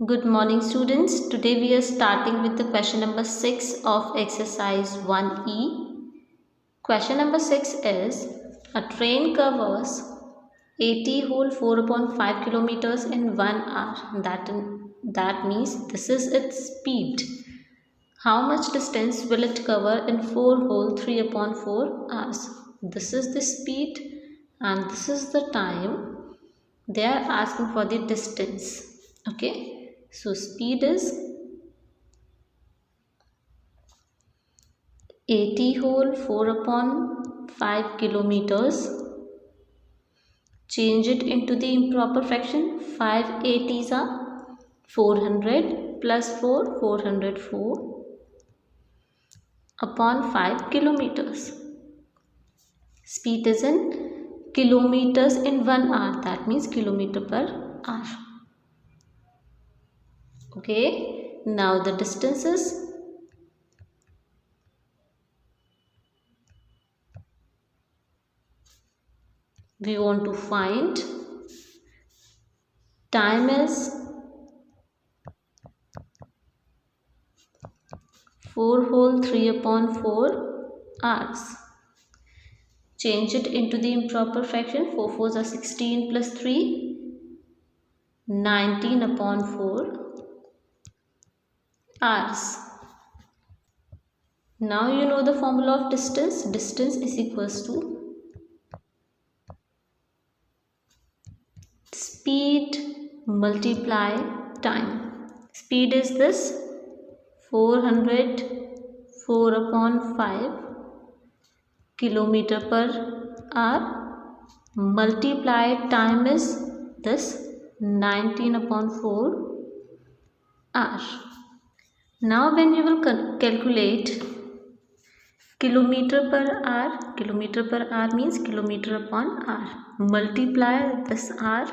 Good morning, students. Today we are starting with the question number 6 of exercise 1E. Question number 6 is a train covers 80 whole 4/5 kilometers in 1 hour. That means this is its speed. How much distance will it cover in 4 whole 3/4 hours? This is the speed and this is the time. They are asking for the distance. Okay. So speed is 80 whole 4/5 kilometers. Change it into the improper fraction. 5 80s are 400 plus 4 404 upon 5 kilometers. Speed is in kilometers in 1 hour. That means kilometer per hour. Okay, now the distances. We want to find time is 4 whole 3/4 hours. Change it into the improper fraction. 4 4s are 16 plus 3 19/4 hours. Now you know the formula of distance. Distance is equals to speed multiply time. Speed is this 400 4/5 kilometer per hour multiply time is this 19/4 hour. Now when you will calculate kilometer per hour means kilometer upon hour. Multiply this hour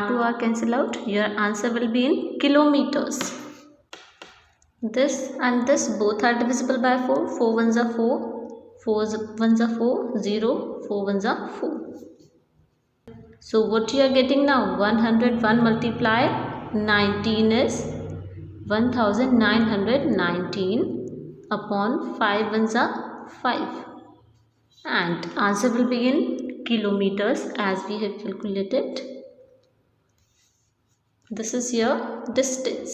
to hour cancel out. Your answer will be in kilometers. This and this both are divisible by 4. 4 ones are 4. 4 ones are 4. 0. 4 ones are 4. So what you are getting now? 101 multiply 19 is 1919 upon 5 ones are 5. And answer will be in kilometers as we have calculated. This is your distance.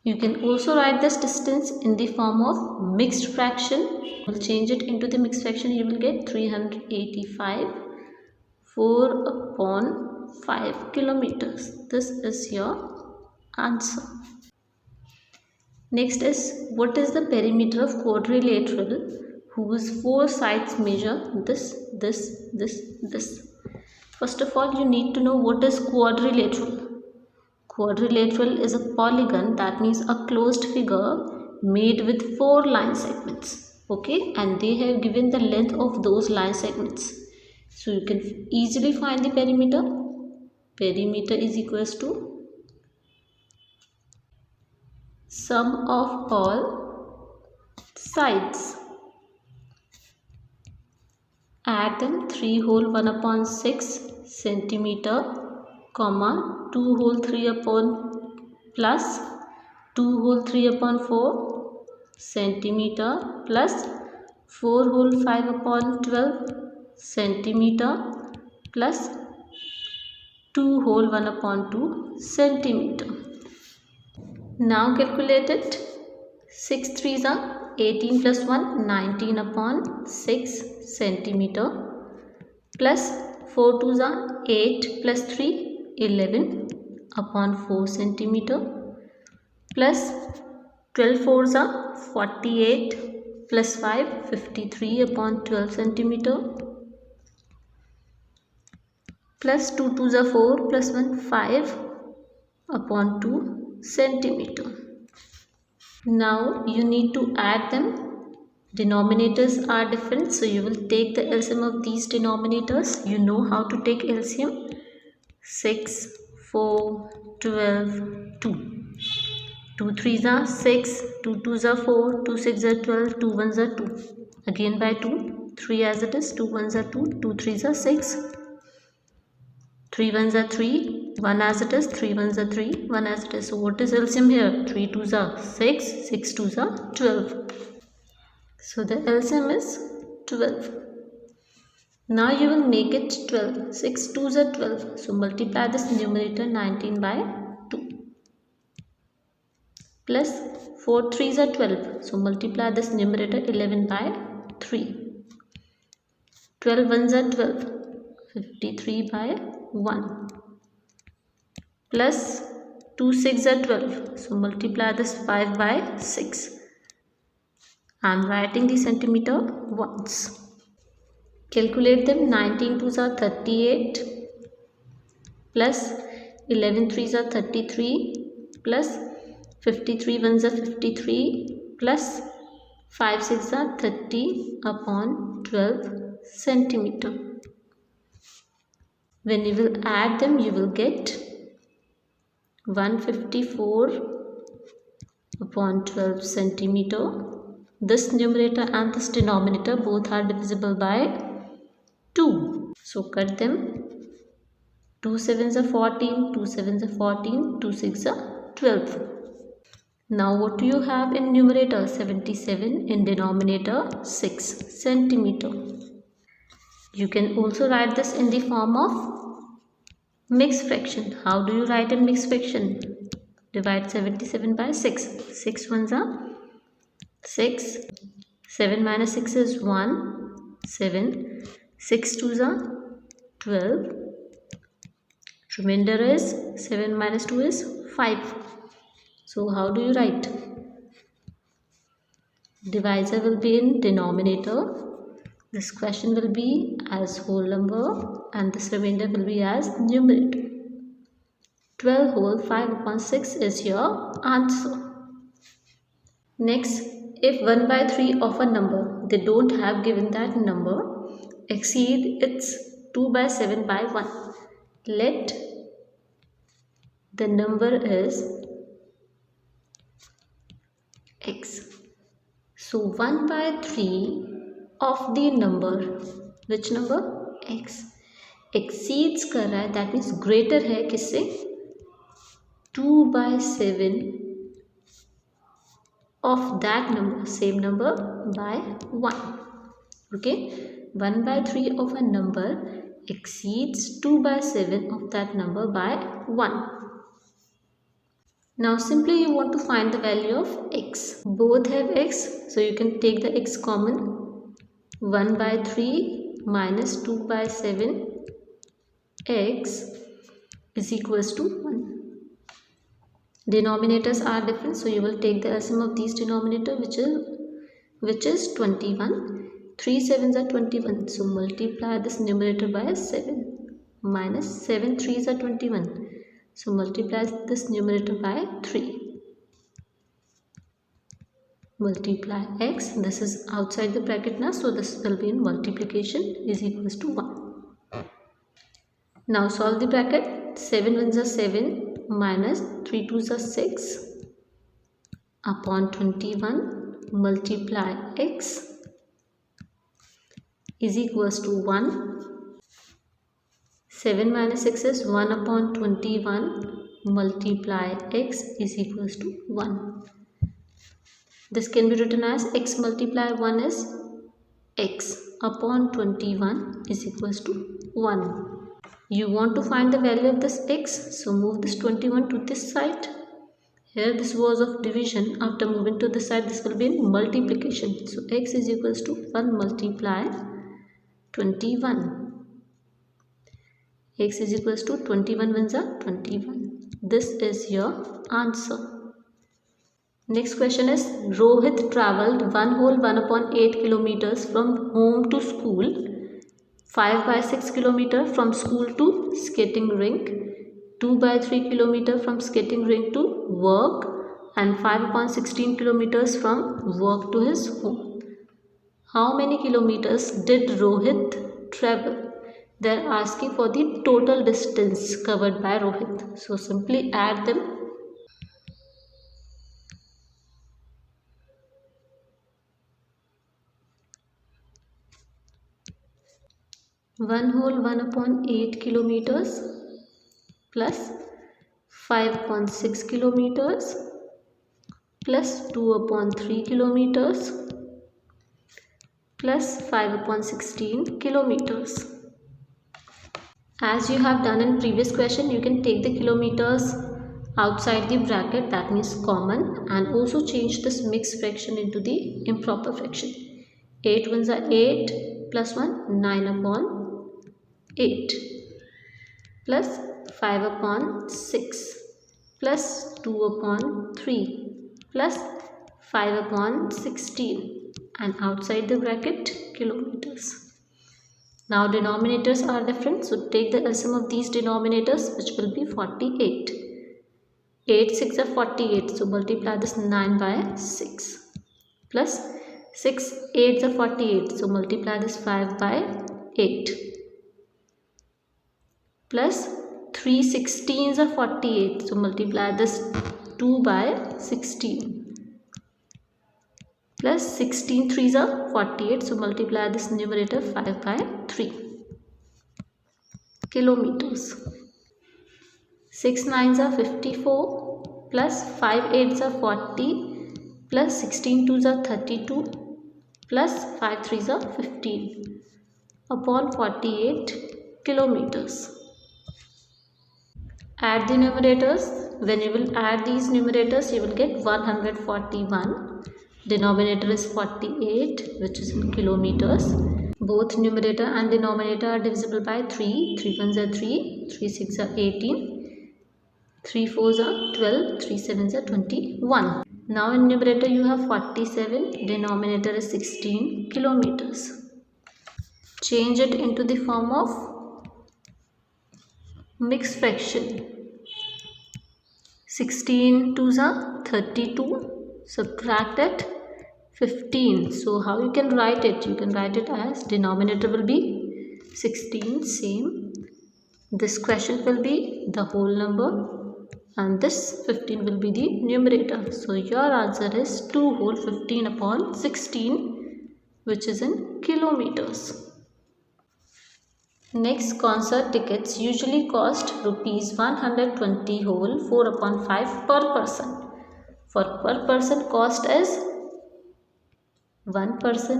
You can also write this distance in the form of mixed fraction. We'll change it into the mixed fraction. You will get 385 4/5 kilometers. This is your answer. Next is, what is the perimeter of quadrilateral whose 4 sides measure this. First of all, you need to know what is quadrilateral. Quadrilateral is a polygon, that means a closed figure made with 4 line segments. Okay, and they have given the length of those line segments. So you can easily find the perimeter. Perimeter is equals to sum of all sides. Add them. 3 whole 1/6 centimeter, comma 2 whole 3 plus 2 whole 3/4 centimeter plus 4 whole 5/12 centimeter plus 2 whole 1/2 centimeter. Now calculate it. 6 3s are 18 plus 1 19/6 centimeter plus 4 2s are 8 plus 3 11/4 centimeter plus 12 4s are 48 plus 5 53/12 centimeter plus 2 2s are 4 plus 1 5/2 centimeter. Now you need to add them. Denominators are different, so you will take the LCM of these denominators. You know how to take LCM. 6 4 12 2. 2 3s are 6, 2 2s are 4, 2 6 are 12, 2 1s are 2. Again by 2. 3 as it is, 2 1s are 2, 2 3s are 6. 3 ones are 3, 1 as it is, 3 ones are 3, 1 as it is. So what is LCM here? 3 twos are 6, 6 twos are 12. So the LCM is 12. Now you will make it 12. 6 twos are 12. So multiply this numerator 19 by 2. Plus 4 threes are 12. So multiply this numerator 11 by 3. 12 ones are 12. 53 by 1. Plus 2 6 are 12. So multiply this 5 by 6. I am writing the centimeter once. Calculate them. 19 twos are 38. Plus 11 threes are 33. Plus 53 ones are 53. Plus 5 6 are 30 upon 12 centimeter. When you will add them, you will get 154 upon 12 centimeter. This numerator and this denominator both are divisible by 2. So cut them. 2 sevens are 14, 2 sevens are 14, 2 6 are 12. Now what do you have in numerator? 77, in denominator 6 centimeter. You can also write this in the form of mixed fraction. How do you write in mixed fraction? Divide 77 by 6. 6 ones are 6. 7 minus 6 is 1. 7. 6 twos are 12. Remainder is 7 minus 2 is 5. So how do you write? Divisor will be in denominator. This question will be as whole number and this remainder will be as numerator. 12 whole 5 upon 6 is your answer. Next, if 1 by 3 of a number, they don't have given that number, exceed its 2 by 7 by 1. Let the number is x. So 1 by 3 of the number, which number? X. Exceeds कर रहा है, that means greater है किससे? 2 by 7 of that number, same number by 1. Okay, 1 by 3 of a number exceeds 2 by 7 of that number by 1. Now simply you want to find the value of x. Both have x, so you can take the x common. 1 by 3 minus 2 by 7 x is equals to 1. Denominators are different, so you will take the LCM of these denominator, which is 21. 3 sevens are 21, so multiply this numerator by 7. Minus 7 threes are 21, so multiply this numerator by 3. Multiply x, this is outside the bracket now, so this will be in multiplication, is equals to 1. Now solve the bracket. 7 ones are 7 minus 3 twos are 6 upon 21 multiply x is equals to 1. 7 minus 6 is 1 upon 21 multiply x is equals to 1. This can be written as x multiply 1 is x upon 21 is equals to 1. You want to find the value of this x, so move this 21 to this side. Here this was of division. After moving to this side, this will be in multiplication. So x is equals to 1 multiply 21. X is equals to 21 ones are 21. This is your answer. Next question is, Rohit travelled 1/1/8 kilometers from home to school, 5 by 6 kilometer from school to skating rink, 2 by 3 kilometer from skating rink to work, and 5 upon 16 kilometers from work to his home. How many kilometers did Rohit travel? They are asking for the total distance covered by Rohit. So simply add them. 1/1/8 kilometers plus 5.6 kilometers plus 2/3 kilometers plus 5/16 kilometers. As you have done in previous question, you can take the kilometers outside the bracket, that means common, and also change this mixed fraction into the improper fraction. 8 ones are 8 plus 1 9/8 plus 5/6 plus 2/3 plus 5/16 and outside the bracket kilometers. Now denominators are different, so take the LCM of these denominators, which will be 48. 8 6 are 48, so multiply this 9 by 6 plus 6 8 are 48, so multiply this 5 by 8 plus 3 16s are 48, so multiply this 2 by 16 plus 16 3s are 48, so multiply this numerator 5 by 3 kilometers. 6 9s are 54 plus 5 8s are 40 plus 16 2s are 32 plus 5 3s are 15 upon 48 kilometers. Add the numerators. When you will add these numerators, you will get 141. Denominator is 48, which is in kilometers. Both numerator and denominator are divisible by 3. 3 ones are 3, 3 6 are 18, 3 4s are 12, 3 7s are 21. Now in numerator you have 47, denominator is 16 kilometers. Change it into the form of mixed fraction. 16 2s are 32, subtract it 15. So how you can write it? You can write it as denominator will be 16, same. This question will be the whole number and this 15 will be the numerator. So your answer is 2 whole 15 upon 16, which is in kilometers. Next, concert tickets usually cost rupees 120 whole 4/5 per person. For per person cost is 1 person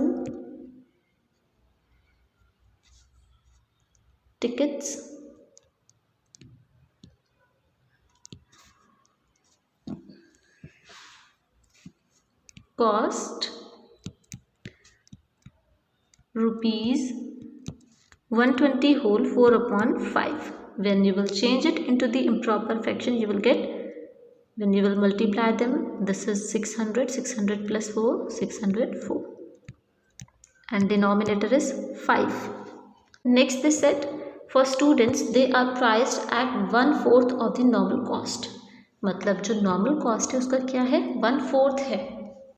tickets cost rupees 120 whole 4/5. When you will change it into the improper fraction, you will get, when you will multiply them, this is 600, 600 plus 4, 604, and denominator is 5. Next they said for students they are priced at 1/4 of the normal cost. मतलब जो normal cost है उसका क्या है, 1/4 है.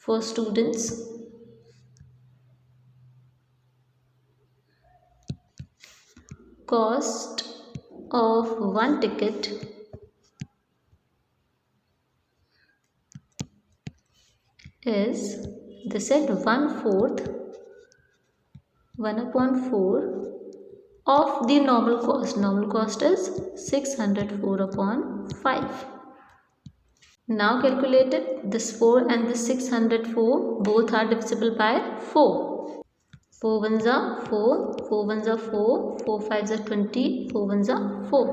For students cost of one ticket is, they said 1/4, 1/4 of the normal cost. Normal cost is 604/5. Now calculate it. This 4 and this 604 both are divisible by 4. 4 ones are 4, 4 ones are 4, 4 5s are 20, 4 ones are 4.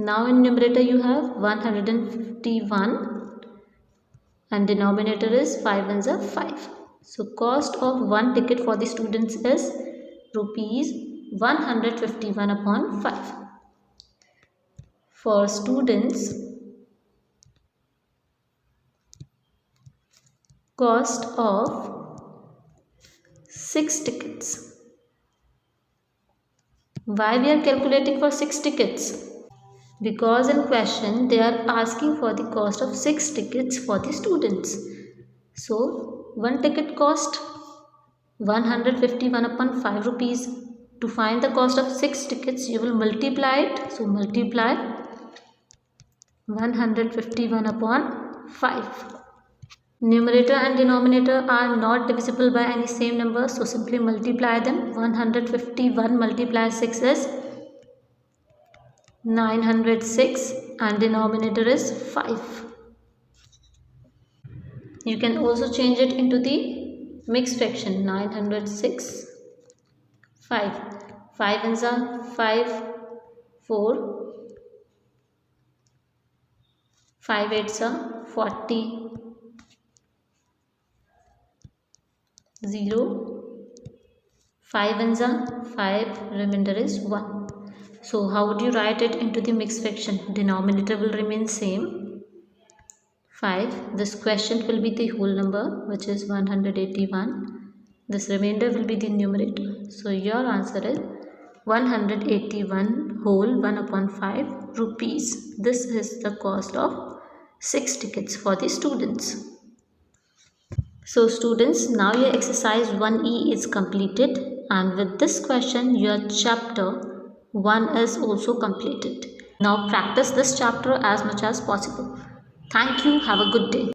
Now in numerator you have 151 and denominator is 5 ones are 5. So cost of one ticket for the students is rupees 151/5. For students cost of 6 tickets. Why we are calculating for 6 tickets? Because in question they are asking for the cost of 6 tickets for the students. So one ticket cost 151/5 rupees. To find the cost of 6 tickets you will multiply it. So multiply 151/5. Numerator and denominator are not divisible by any same number, so simply multiply them. 151 multiply 6 is 906 and denominator is 5. You can also change it into the mixed fraction. 906, 5. 5 ones are 5, 4. 5 eights are 40. 0. 5 ones are 5. Remainder is 1. So how would you write it into the mixed fraction? Denominator will remain same. 5. This quotient will be the whole number, which is 181. This remainder will be the numerator. So your answer is 181 whole 1 upon 5 rupees. This is the cost of 6 tickets for the students. So students, now your exercise 1E is completed, and with this question your chapter 1 is also completed. Now practice this chapter as much as possible. Thank you. Have a good day.